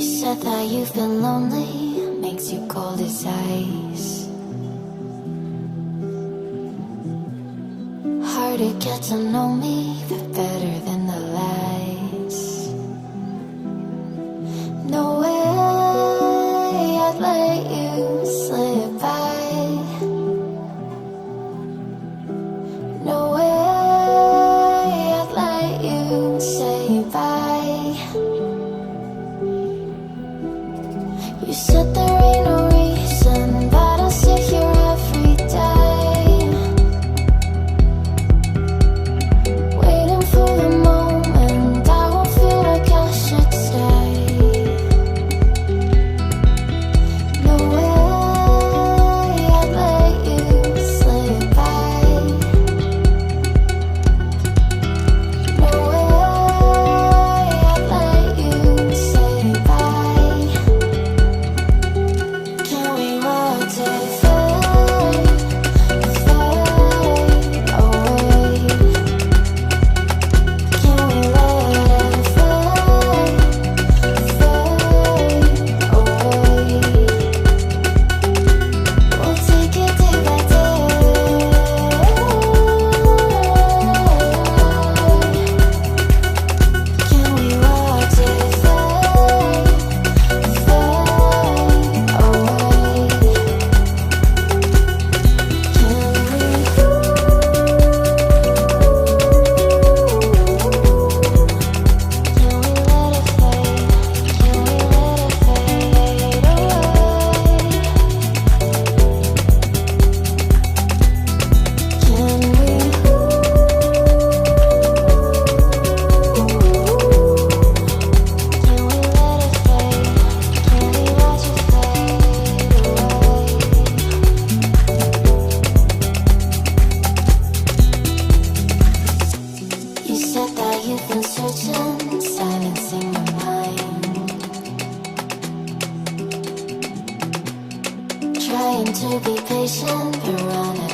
said that you've been lonely, makes you cold as ice. Hard to get to know me, but better than the lies. No way I'd let you slip by. No way I'd let you say bye. You said there ain't no reason, but I'll sit here every day, waiting for the moment I won't feel like I should stay. No way I'd let you slip by. No way I'd let you say bye. Can we watch it fade, fade away? Can we let it fade, fade away? We'll take it day by day. Can we watch it fade, fade away? You said that you've been searching, silencing your mind, trying to be patient but running